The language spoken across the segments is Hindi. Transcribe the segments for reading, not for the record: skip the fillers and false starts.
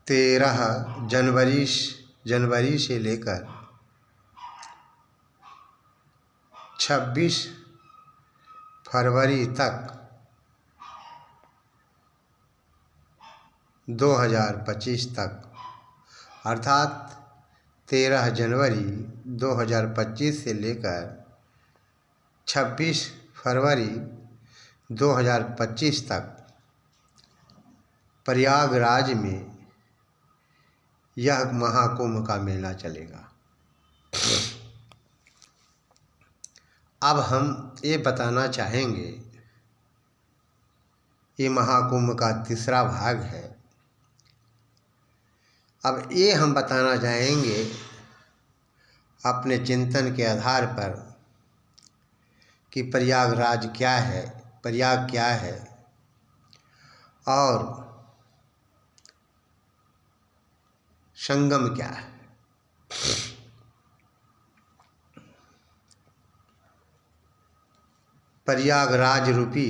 13 जनवरी से लेकर 26 फरवरी तक 2025 तक, अर्थात 13 जनवरी 2025 से लेकर 26 फरवरी 2025 तक प्रयागराज में यह महाकुंभ का मेला चलेगा। अब हम ये बताना चाहेंगे, ये महाकुंभ का तीसरा भाग है। अब ये हम बताना चाहेंगे अपने चिंतन के आधार पर कि प्रयागराज क्या है, प्रयाग क्या है और संगम क्या है। प्रयागराज रूपी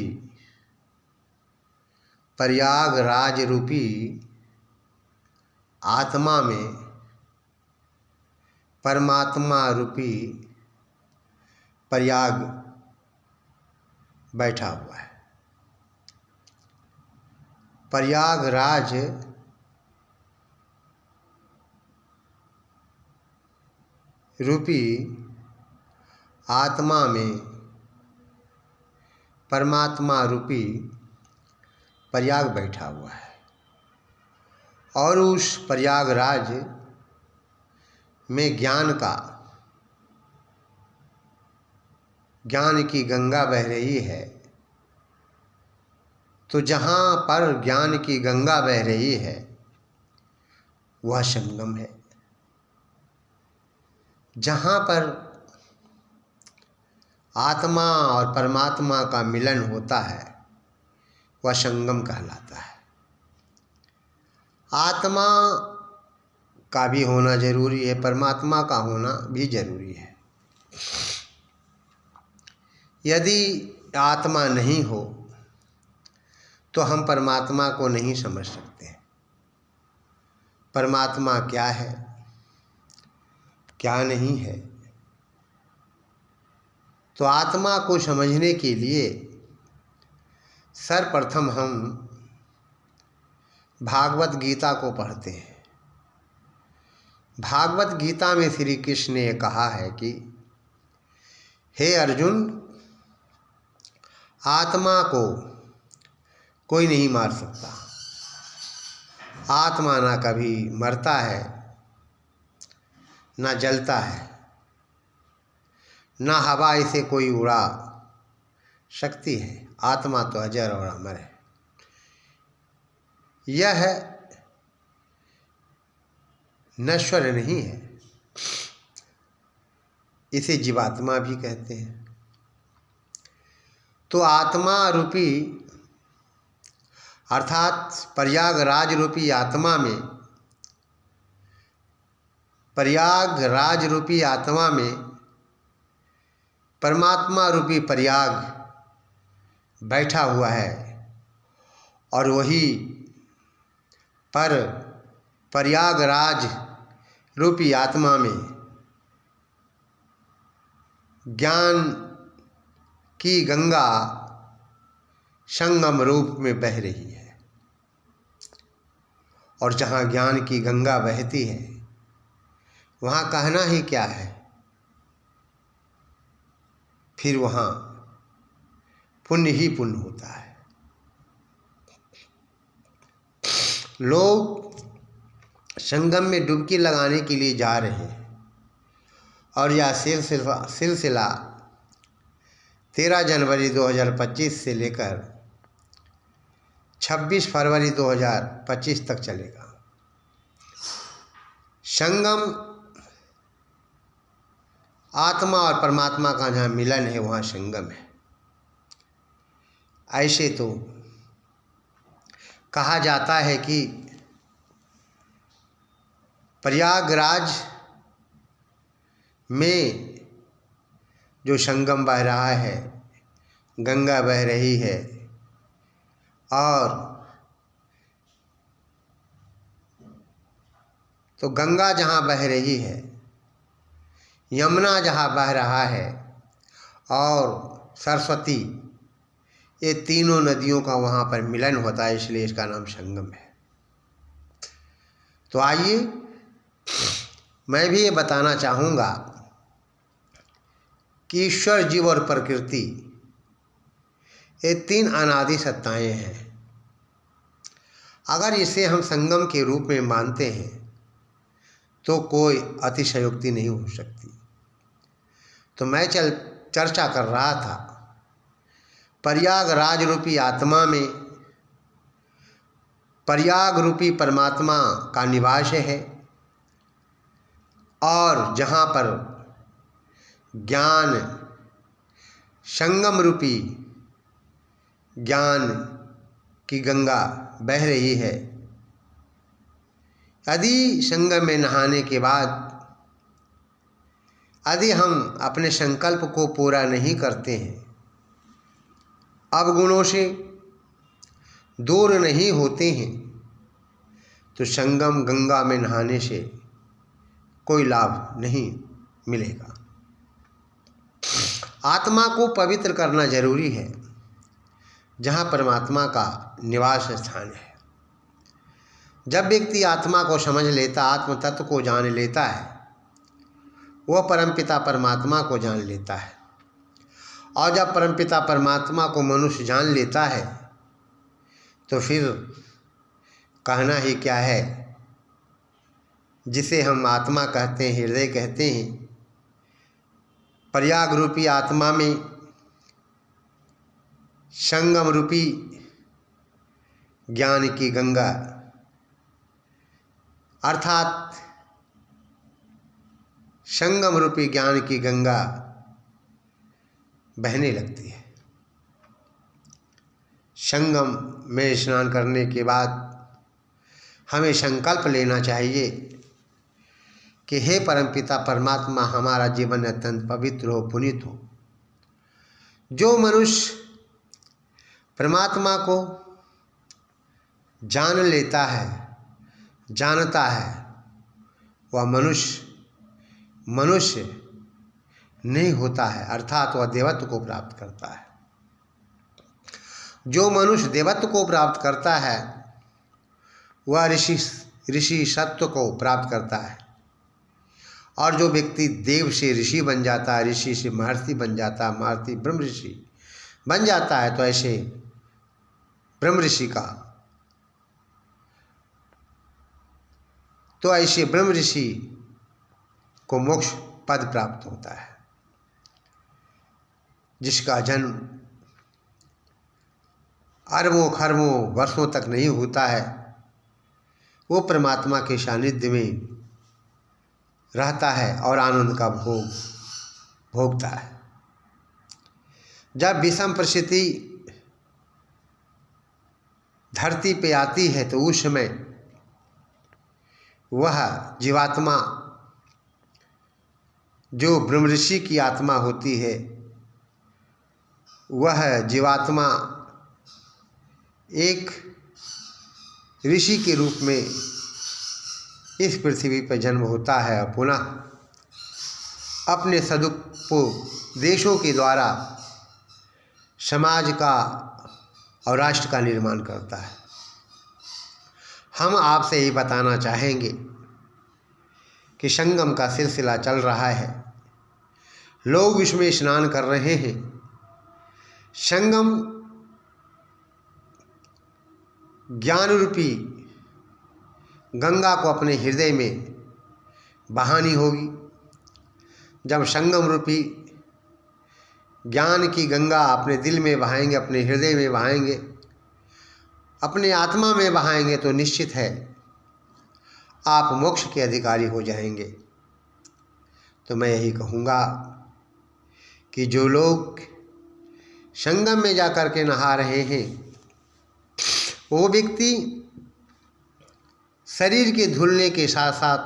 आत्मा में परमात्मा रूपी प्रयाग बैठा हुआ है। प्रयागराज रूपी आत्मा में परमात्मा रूपी प्रयाग बैठा हुआ है और उस प्रयागराज में ज्ञान की गंगा बह रही है। तो जहाँ पर ज्ञान की गंगा बह रही है वह संगम है। जहाँ पर आत्मा और परमात्मा का मिलन होता है वह संगम कहलाता है। आत्मा का भी होना जरूरी है, परमात्मा का होना भी जरूरी है। यदि आत्मा नहीं हो तो हम परमात्मा को नहीं समझ सकते। परमात्मा क्या है, क्या नहीं है। तो आत्मा को समझने के लिए सर्वप्रथम हम भागवत गीता को पढ़ते हैं। भागवत गीता में श्री कृष्ण ने कहा है कि हे अर्जुन, आत्मा को कोई नहीं मार सकता। आत्मा ना कभी मरता है, ना जलता है, ना हवा इसे कोई उड़ा सकती है। आत्मा तो अजर और अमर है। यह नश्वर नहीं है। इसे जीवात्मा भी कहते हैं। तो आत्मा रूपी अर्थात प्रयागराज रूपी आत्मा में, प्रयागराज रूपी आत्मा में परमात्मा रूपी प्रयाग बैठा हुआ है और वही पर प्रयागराज रूपी आत्मा में ज्ञान की गंगा संगम रूप में बह रही है। और जहाँ ज्ञान की गंगा बहती है वहाँ कहना ही क्या है। फिर वहाँ पुण्य ही पुण्य होता है। लोग संगम में डुबकी लगाने के लिए जा रहे हैं और यह सिलसिला 13 जनवरी 2025 से लेकर 26 फरवरी 2025 तक चलेगा। संगम आत्मा और परमात्मा का जहाँ मिलन है वहाँ संगम है। ऐसे तो कहा जाता है कि प्रयागराज में जो संगम बह रहा है, गंगा बह रही है और तो गंगा जहाँ बह रही है, यमुना जहाँ बह रहा है और सरस्वती, ये तीनों नदियों का वहाँ पर मिलन होता है, इसलिए इसका नाम संगम है। तो आइए मैं भी ये बताना चाहूँगा कि ईश्वर, जीव और प्रकृति, ये तीन अनादि सत्ताएं हैं। अगर इसे हम संगम के रूप में मानते हैं तो कोई अतिशयोक्ति नहीं हो सकती। तो मैं चर्चा कर रहा था प्रयागराज रूपी आत्मा में प्रयाग रूपी परमात्मा का निवास है, और जहाँ पर ज्ञान संगम रूपी ज्ञान की गंगा बह रही है। यदि संगम में नहाने के बाद यदि हम अपने संकल्प को पूरा नहीं करते हैं, अवगुणों से दूर नहीं होते हैं, तो संगम गंगा में नहाने से कोई लाभ नहीं मिलेगा। आत्मा को पवित्र करना जरूरी है, जहाँ परमात्मा का निवास स्थान है। जब व्यक्ति आत्मा को समझ लेता, आत्म तत्व को जान लेता है, वह परमपिता परमात्मा को जान लेता है। और जब परमपिता परमात्मा को मनुष्य जान लेता है तो फिर कहना ही क्या है। जिसे हम आत्मा कहते हैं, हृदय कहते हैं, प्रयाग रूपी आत्मा में संगम रूपी ज्ञान की गंगा अर्थात संगम रूपी ज्ञान की गंगा बहने लगती है। संगम में स्नान करने के बाद हमें संकल्प लेना चाहिए कि हे परमपिता परमात्मा, हमारा जीवन अत्यंत पवित्र हो, पुनीत हो। जो मनुष्य परमात्मा को जान लेता है, जानता है, वह मनुष्य नहीं होता है, अर्थात वह देवत्व को प्राप्त करता है। जो मनुष्य देवत्व को प्राप्त करता है वह ऋषि सत्व को प्राप्त करता है। और जो व्यक्ति देव से ऋषि बन जाता है, ऋषि से महर्षि बन जाता है, महर्षि ब्रह्म ऋषि बन जाता है, तो ऐसे ब्रह्म ऋषि को मोक्ष पद प्राप्त होता है, जिसका जन्म अरबों खरबों वर्षों तक नहीं होता है। वो परमात्मा के सानिध्य में रहता है और आनंद का भोगता है। जब विषम परिस्थिति धरती पे आती है तो उस समय वह जीवात्मा, जो ब्रह्म ऋषि की आत्मा होती है, वह जीवात्मा एक ऋषि के रूप में इस पृथ्वी पर जन्म होता है और पुनः अपने सदुपदेशों के द्वारा समाज का और राष्ट्र का निर्माण करता है। हम आपसे ये बताना चाहेंगे कि संगम का सिलसिला चल रहा है, लोग इसमें स्नान कर रहे हैं। संगम ज्ञान रूपी गंगा को अपने हृदय में बहानी होगी। जब संगम रूपी ज्ञान की गंगा अपने दिल में बहाएंगे, अपने हृदय में बहाएंगे, अपने आत्मा में बहाएंगे, तो निश्चित है आप मोक्ष के अधिकारी हो जाएंगे। तो मैं यही कहूँगा कि जो लोग संगम में जाकर के नहा रहे हैं, वो व्यक्ति शरीर के धुलने के साथ साथ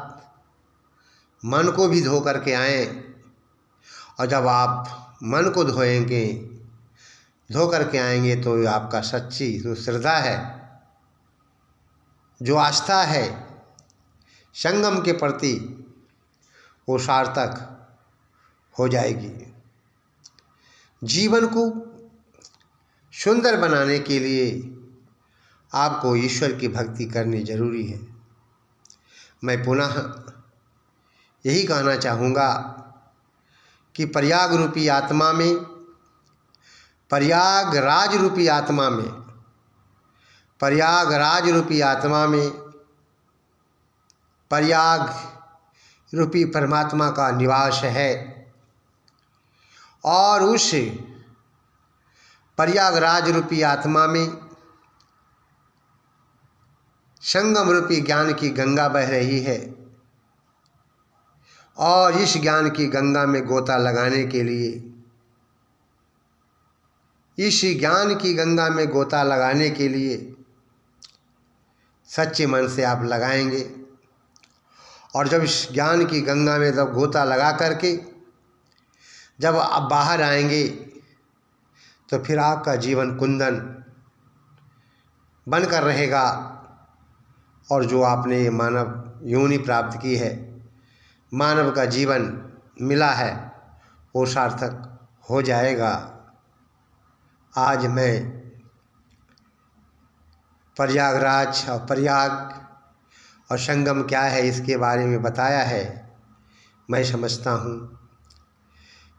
मन को भी धो करके आएँ। और जब आप मन को धोएंगे, धो करके आएंगे, तो आपका सच्ची जो श्रद्धा है, जो आस्था है, संगम के प्रति वो सार्थक हो जाएगी। जीवन को सुंदर बनाने के लिए आपको ईश्वर की भक्ति करनी जरूरी है। मैं पुनः यही कहना चाहूँगा कि प्रयागराज रूपी आत्मा में प्रयाग रूपी परमात्मा का निवास है और उस प्रयागराज रूपी आत्मा में संगम रूपी ज्ञान की गंगा बह रही है और इस ज्ञान की गंगा में गोता लगाने के लिए, इस ज्ञान की गंगा में गोता लगाने के लिए सच्चे मन से आप लगाएंगे और जब इस ज्ञान की गंगा में जब गोता लगा करके जब आप बाहर आएंगे तो फिर आपका जीवन कुंदन बनकर रहेगा और जो आपने मानव योनि प्राप्त की है, मानव का जीवन मिला है, वो सार्थक हो जाएगा। आज मैं प्रयागराज और प्रयाग और संगम क्या है इसके बारे में बताया है। मैं समझता हूँ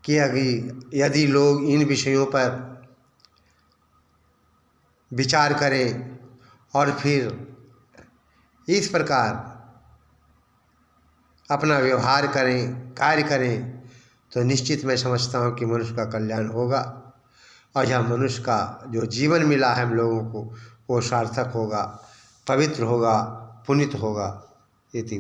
कि यदि लोग इन विषयों पर विचार करें और फिर इस प्रकार अपना व्यवहार करें, कार्य करें, तो निश्चित मैं समझता हूँ कि मनुष्य का कल्याण होगा और यह मनुष्य का जो जीवन मिला है हम लोगों को वो सार्थक होगा, पवित्र होगा, पुनीत होगा। इति